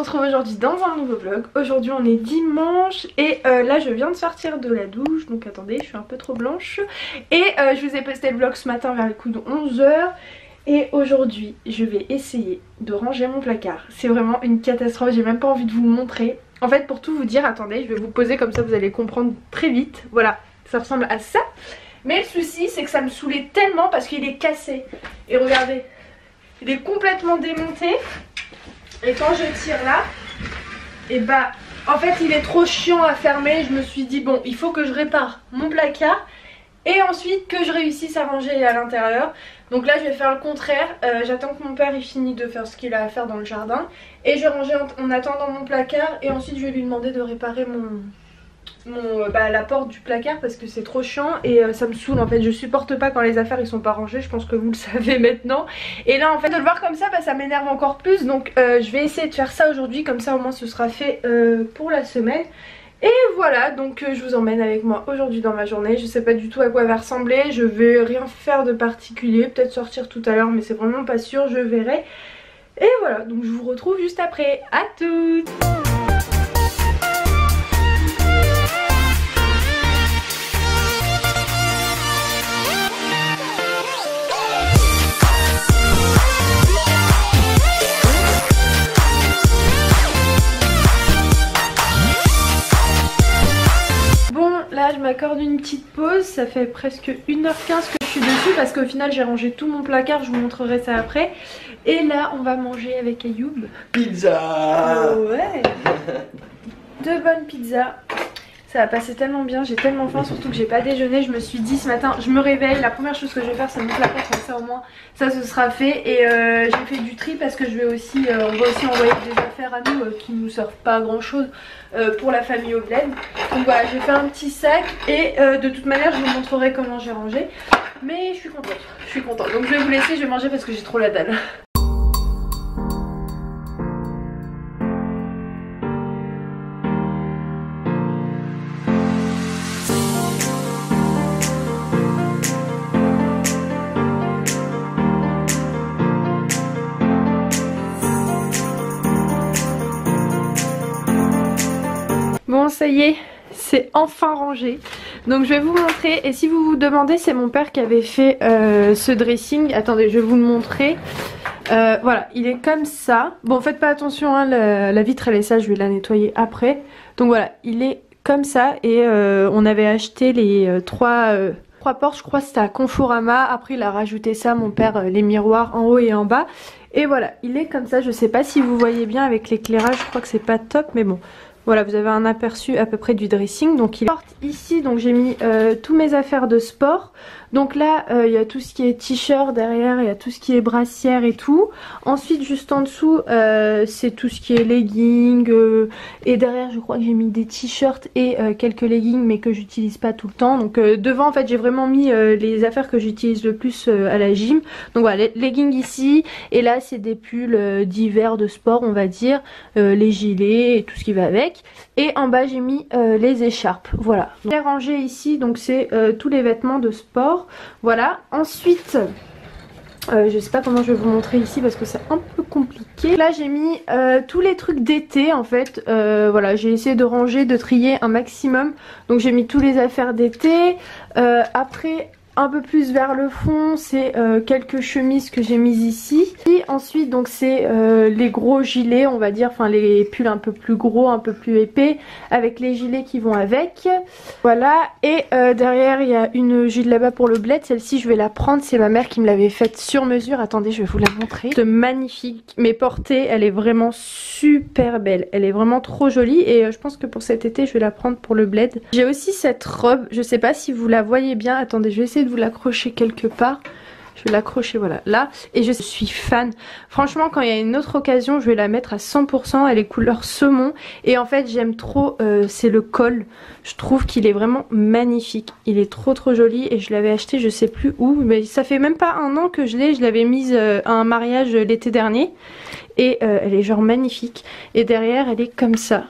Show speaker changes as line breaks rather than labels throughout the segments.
retrouve aujourd'hui dans un nouveau vlog. Aujourd'hui on est dimanche et là je viens de sortir de la douche. Donc attendez, je suis un peu trop blanche. Et je vous ai posté le vlog ce matin vers le coup de 11 h. Et aujourd'hui je vais essayer de ranger mon placard. C'est vraiment une catastrophe, j'ai même pas envie de vous le montrer. En fait pour tout vous dire, attendez, je vais vous poser comme ça vous allez comprendre très vite. Voilà, ça ressemble à ça. Mais le souci c'est que ça me saoulait tellement parce qu'il est cassé. Et regardez, il est complètement démonté. Et quand je tire là, et bah en fait il est trop chiant à fermer. Je me suis dit bon, il faut que je répare mon placard et ensuite que je réussisse à ranger à l'intérieur. Donc là je vais faire le contraire, j'attends que mon père ait fini de faire ce qu'il a à faire dans le jardin. Et je vais ranger en attendant mon placard. Et ensuite je vais lui demander de réparer la porte du placard parce que c'est trop chiant et ça me saoule en fait. Je supporte pas quand les affaires ils sont pas rangées, je pense que vous le savez maintenant. Et là en fait de le voir comme ça, ça m'énerve encore plus. Donc je vais essayer de faire ça aujourd'hui, comme ça au moins ce sera fait pour la semaine. Et voilà, donc je vous emmène avec moi aujourd'hui dans ma journée. Je sais pas du tout à quoi elle va ressembler, je vais rien faire de particulier, peut-être sortir tout à l'heure mais c'est vraiment pas sûr, je verrai. Et voilà, donc je vous retrouve juste après, à toutes. Là je m'accorde une petite pause, ça fait presque 1 h 15 que je suis dessus parce qu'au final j'ai rangé tout mon placard, je vous montrerai ça après. Et là on va manger avec Ayoub.
Pizza.
Oh ouais. 2 bonnes pizzas. Ça va passer tellement bien, j'ai tellement faim, surtout que j'ai pas déjeuné. Je me suis dit ce matin, je me réveille, la première chose que je vais faire c'est mon placard, comme ça au moins ça ce sera fait. Et j'ai fait du tri parce que je vais aussi, on va aussi envoyer des affaires à nous qui nous servent pas à grand chose pour la famille au bled. Donc voilà, j'ai fait un petit sac et de toute manière je vous montrerai comment j'ai rangé. Mais je suis contente, donc je vais vous laisser, je vais manger parce que j'ai trop la dalle. Bon ça y est, c'est enfin rangé. Donc je vais vous montrer. Et si vous vous demandez, c'est mon père qui avait fait ce dressing. Attendez, je vais vous le montrer. Voilà, il est comme ça. Bon faites pas attention hein, la vitre elle est sale, je vais la nettoyer après. Donc voilà, il est comme ça. Et on avait acheté les trois portes, je crois que c'était à Conforama. Après il a rajouté ça, mon père, les miroirs en haut et en bas. Et voilà, il est comme ça. Je sais pas si vous voyez bien avec l'éclairage, je crois que c'est pas top mais bon. Voilà, vous avez un aperçu à peu près du dressing. Donc il porte ici, donc j'ai mis tous mes affaires de sport. Donc là il y a tout ce qui est t-shirt, derrière il y a tout ce qui est brassière et tout. Ensuite juste en dessous c'est tout ce qui est leggings et derrière je crois que j'ai mis des t-shirts et quelques leggings mais que j'utilise pas tout le temps. Donc devant en fait j'ai vraiment mis les affaires que j'utilise le plus à la gym. Donc voilà, les leggings ici et là c'est des pulls d'hiver de sport on va dire, les gilets et tout ce qui va avec. Et en bas j'ai mis les écharpes, voilà. J'ai rangé ici donc c'est tous les vêtements de sport. Voilà, ensuite je sais pas comment je vais vous montrer ici parce que c'est un peu compliqué. Là j'ai mis tous les trucs d'été en fait. Voilà, j'ai essayé de ranger, de trier un maximum. Donc j'ai mis tous les affaires d'été. Après un peu plus vers le fond c'est quelques chemises que j'ai mises ici. Et ensuite donc c'est les gros gilets on va dire, enfin les pulls un peu plus gros, un peu plus épais avec les gilets qui vont avec. Voilà, et derrière il y a une gilet là-bas pour le bled, celle-ci je vais la prendre, c'est ma mère qui me l'avait faite sur mesure. Attendez je vais vous la montrer. C'est magnifique, mais portée elle est vraiment super belle, elle est vraiment trop jolie et je pense que pour cet été je vais la prendre pour le bled. J'ai aussi cette robe, je sais pas si vous la voyez bien, attendez je vais essayer de vous l'accrocher quelque part. Je vais l'accrocher voilà là et je suis fan. Franchement quand il y a une autre occasion je vais la mettre à 100%. Elle est couleur saumon et en fait j'aime trop c'est le col. Je trouve qu'il est vraiment magnifique. Il est trop joli et je l'avais acheté je sais plus où mais ça fait même pas 1 an que je l'ai. Je l'avais mise à un mariage l'été dernier et elle est genre magnifique. Et derrière elle est comme ça.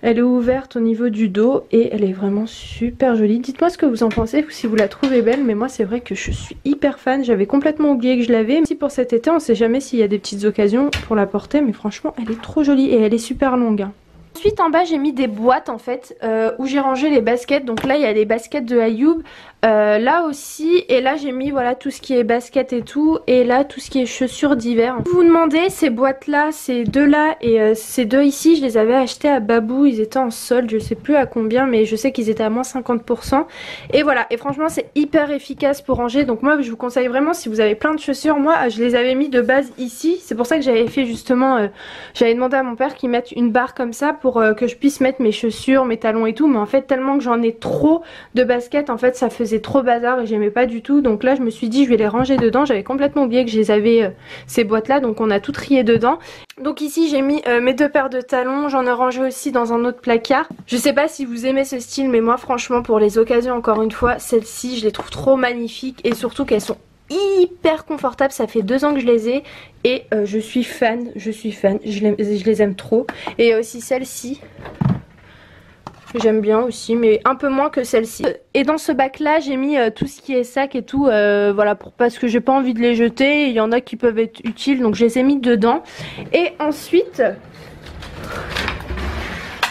Elle est ouverte au niveau du dos et elle est vraiment super jolie. Dites-moi ce que vous en pensez, si vous la trouvez belle, mais moi c'est vrai que je suis hyper fan. J'avais complètement oublié que je l'avais. Aussi pour cet été, on sait jamais s'il y a des petites occasions pour la porter, mais franchement elle est trop jolie et elle est super longue, hein. Ensuite en bas j'ai mis des boîtes en fait où j'ai rangé les baskets. Donc là il y a les baskets de Ayoub, là aussi, et là j'ai mis voilà tout ce qui est baskets et tout, et là tout ce qui est chaussures d'hiver. Vous vous demandez, ces boîtes là, ces deux là et ces deux ici, je les avais achetées à Babou, ils étaient en solde, je sais plus à combien, mais je sais qu'ils étaient à moins 50%. Et voilà, et franchement c'est hyper efficace pour ranger. Donc moi je vous conseille vraiment, si vous avez plein de chaussures, moi je les avais mis de base ici, c'est pour ça que j'avais fait justement, j'avais demandé à mon père qu'il mette une barre comme ça pour que je puisse mettre mes chaussures, mes talons et tout, mais en fait tellement que j'en ai trop de baskets, en fait ça faisait trop bazar et j'aimais pas du tout. Donc là je me suis dit je vais les ranger dedans, j'avais complètement oublié que je les avais ces boîtes là, donc on a tout trié dedans. Donc ici j'ai mis mes deux paires de talons, j'en ai rangé aussi dans un autre placard. Je sais pas si vous aimez ce style, mais moi franchement pour les occasions, encore une fois, celles-ci je les trouve trop magnifiques et surtout qu'elles sont hyper confortables. Ça fait 2 ans que je les ai et je suis fan, je les aime trop. Et aussi celle-ci, j'aime bien aussi, mais un peu moins que celle-ci. Et dans ce bac là j'ai mis tout ce qui est sac et tout, voilà, parce que j'ai pas envie de les jeter. Il y en a qui peuvent être utiles, donc je les ai mis dedans. Et ensuite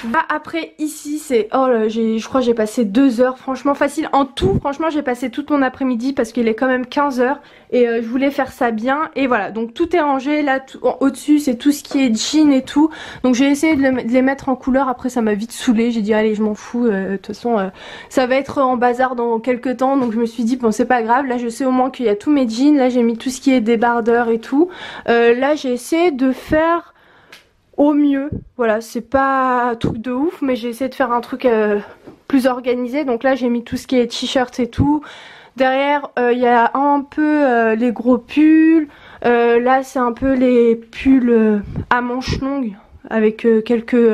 bah après ici c'est, oh là, je crois que j'ai passé 2 heures, franchement facile en tout. Franchement j'ai passé toute mon après-midi parce qu'il est quand même 15 h et je voulais faire ça bien. Et voilà, donc tout est rangé là, au dessus c'est tout ce qui est jean et tout. Donc j'ai essayé de les mettre en couleur, après ça m'a vite saoulée. J'ai dit allez je m'en fous, de toute façon ça va être en bazar dans quelques temps. Donc je me suis dit bon c'est pas grave, là je sais au moins qu'il y a tous mes jeans. Là j'ai mis tout ce qui est débardeur et tout. Là j'ai essayé de faire au mieux, voilà, c'est pas un truc de ouf, mais j'ai essayé de faire un truc plus organisé. Donc là j'ai mis tout ce qui est t-shirt et tout. Derrière il y a un peu les gros pulls, là c'est un peu les pulls à manches longues avec quelques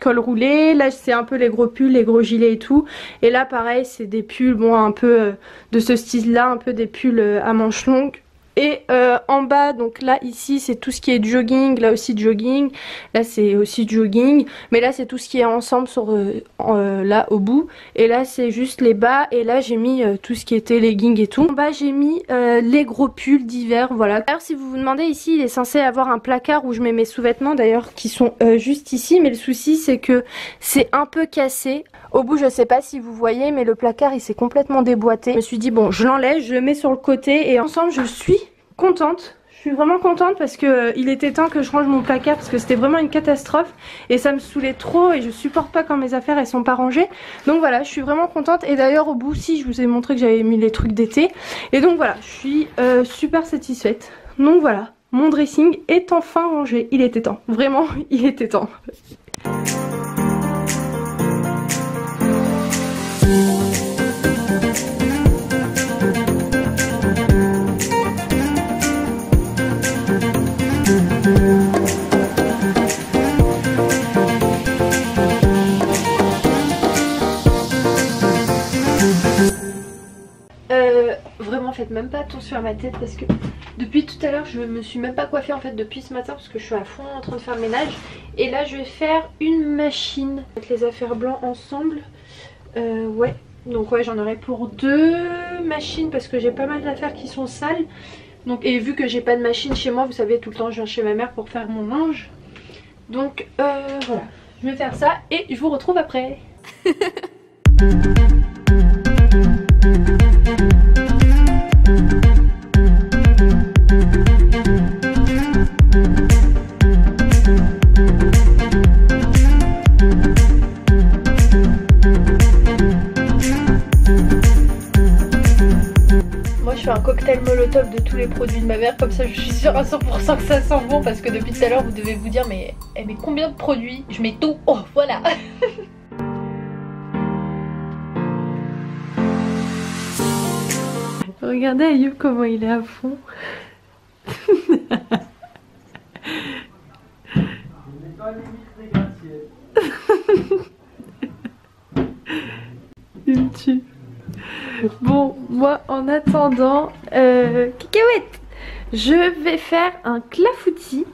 cols roulés. Là c'est un peu les gros pulls, les gros gilets et tout. Et là pareil c'est des pulls bon un peu de ce style là, un peu des pulls à manches longues. Et en bas, donc là ici c'est tout ce qui est jogging, là aussi jogging, là c'est aussi jogging, mais là c'est tout ce qui est ensemble sur là au bout. Et là c'est juste les bas, et là j'ai mis tout ce qui était legging et tout. En bas j'ai mis les gros pulls d'hiver, voilà. D'ailleurs si vous vous demandez, ici il est censé avoir un placard où je mets mes sous-vêtements d'ailleurs, qui sont juste ici, mais le souci c'est que c'est un peu cassé. Au bout je sais pas si vous voyez, mais le placard il s'est complètement déboîté. Je me suis dit bon je l'enlève, je le mets sur le côté, et ensemble je suis contente. Je suis vraiment contente parce que il était temps que je range mon placard, parce que c'était vraiment une catastrophe et ça me saoulait trop et je supporte pas quand mes affaires elles sont pas rangées. Donc voilà, je suis vraiment contente. Et d'ailleurs au bout si je vous ai montré que j'avais mis les trucs d'été, et donc voilà, je suis super satisfaite. Donc voilà, mon dressing est enfin rangé. Il était temps, vraiment il était temps. Vraiment faites même pas attention à ma tête, parce que depuis tout à l'heure je me suis même pas coiffée en fait depuis ce matin, parce que je suis à fond en train de faire le ménage. Et là je vais faire une machine, mettre les affaires blancs ensemble. Ouais, donc ouais j'en aurai pour 2 machines parce que j'ai pas mal d'affaires qui sont sales. Donc, et vu que j'ai pas de machine chez moi, vous savez tout le temps je viens chez ma mère pour faire mon linge. Donc voilà, je vais faire ça et je vous retrouve après. Je fais un cocktail molotov de tous les produits de ma mère, comme ça je suis sûre à 100% que ça sent bon, parce que depuis tout à l'heure vous devez vous dire mais elle met combien de produits? Je mets tout, oh voilà. Regardez Ayoub comment il est à fond. Il me tue. Bon, moi en attendant, cacahuète, je vais faire un clafoutis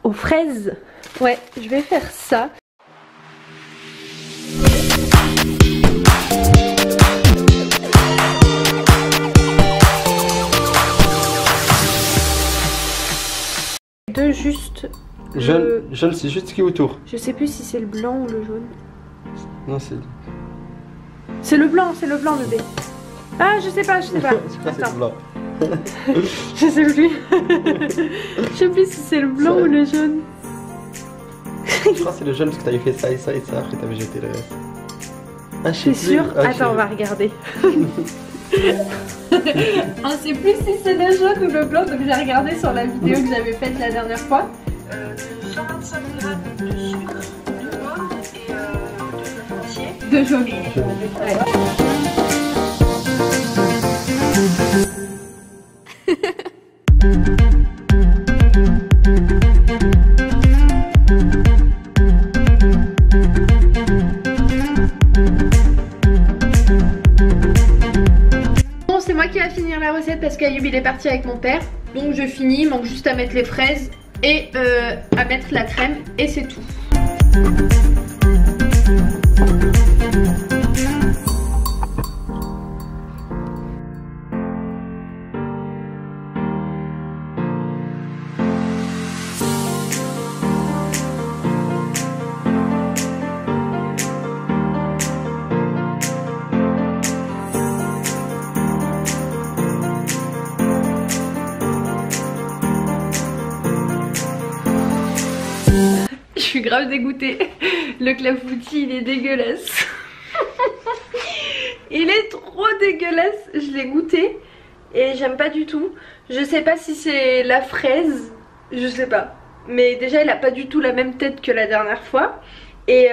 aux fraises. Ouais, je vais faire ça. deux juste.
Jaune c'est juste ce qui est autour.
Je sais plus si c'est le blanc ou le jaune.
Non c'est...
C'est le blanc bébé. Ah je sais pas.
Je crois que c'est
Attends.
blanc.
Je sais plus. Je sais plus si c'est le blanc
Ça-
ou le jaune.
Je crois que c'est le jaune parce que t'avais fait ça et ça et ça, après t'avais jeté le reste. Ah, je sais
T'es
plus.
sûr?
Ah,
Attends, on va regarder. On sait plus si c'est le jaune ou le blanc, donc j'ai regardé sur la vidéo que j'avais faite la dernière fois.
125 grammes de sucre, de noix et de jaune entier.
De jaune. Ouais. Bon, c'est moi qui va finir la recette parce qu'Ayoub il est parti avec mon père. Donc je finis, il manque juste à mettre les fraises et à mettre la crème et c'est tout. Je suis grave dégoûtée. Le clafoutis il est dégueulasse. Il est trop dégueulasse. Je l'ai goûté et j'aime pas du tout. Je sais pas si c'est la fraise. Je sais pas. Mais déjà il a pas du tout la même tête que la dernière fois. Et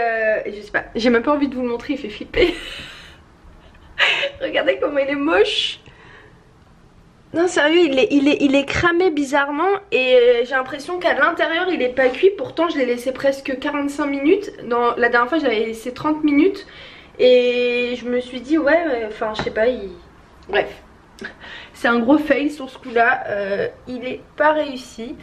je sais pas. J'ai même pas envie de vous le montrer. Il fait flipper. Regardez comment il est moche. Non sérieux, il est cramé bizarrement et j'ai l'impression qu'à l'intérieur il est pas cuit. Pourtant je l'ai laissé presque 45 minutes. La dernière fois j'avais laissé 30 minutes et je me suis dit ouais, enfin je sais pas, bref. C'est un gros fail sur ce coup là, il est pas réussi.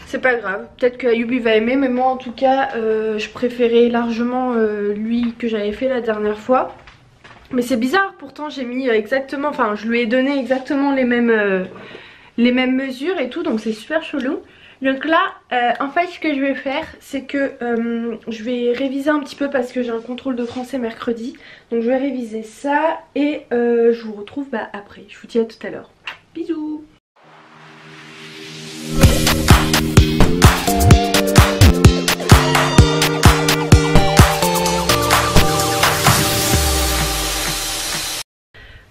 C'est pas grave, peut-être que Ayoub il va aimer, mais moi en tout cas je préférais largement lui que j'avais fait la dernière fois. Mais c'est bizarre, pourtant j'ai mis exactement, enfin je lui ai donné exactement les mêmes mesures et tout, donc c'est super chelou. Donc là, en fait ce que je vais faire, c'est que je vais réviser un petit peu parce que j'ai un contrôle de français mercredi. Donc je vais réviser ça et je vous retrouve après. Je vous dis à tout à l'heure. Bisous.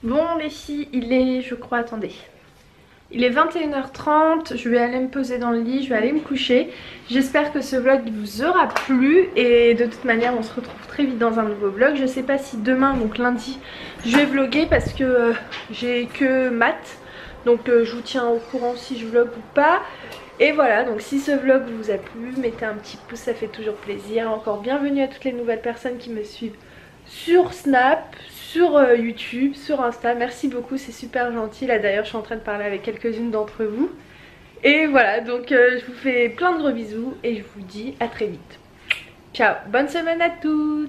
Bon les filles, il est, je crois, attendez. Il est 21h30, je vais aller me poser dans le lit, je vais aller me coucher. J'espère que ce vlog vous aura plu et de toute manière on se retrouve très vite dans un nouveau vlog. Je sais pas si demain, donc lundi, je vais vlogger parce que j'ai que maths. Donc je vous tiens au courant si je vlog ou pas. Et voilà, donc si ce vlog vous a plu, mettez un petit pouce, ça fait toujours plaisir. Encore bienvenue à toutes les nouvelles personnes qui me suivent sur Snap, sur YouTube, sur Insta. Merci beaucoup, c'est super gentil. Là d'ailleurs je suis en train de parler avec quelques-unes d'entre vous. Et voilà, donc je vous fais plein de gros bisous et je vous dis à très vite. Ciao, bonne semaine à tous.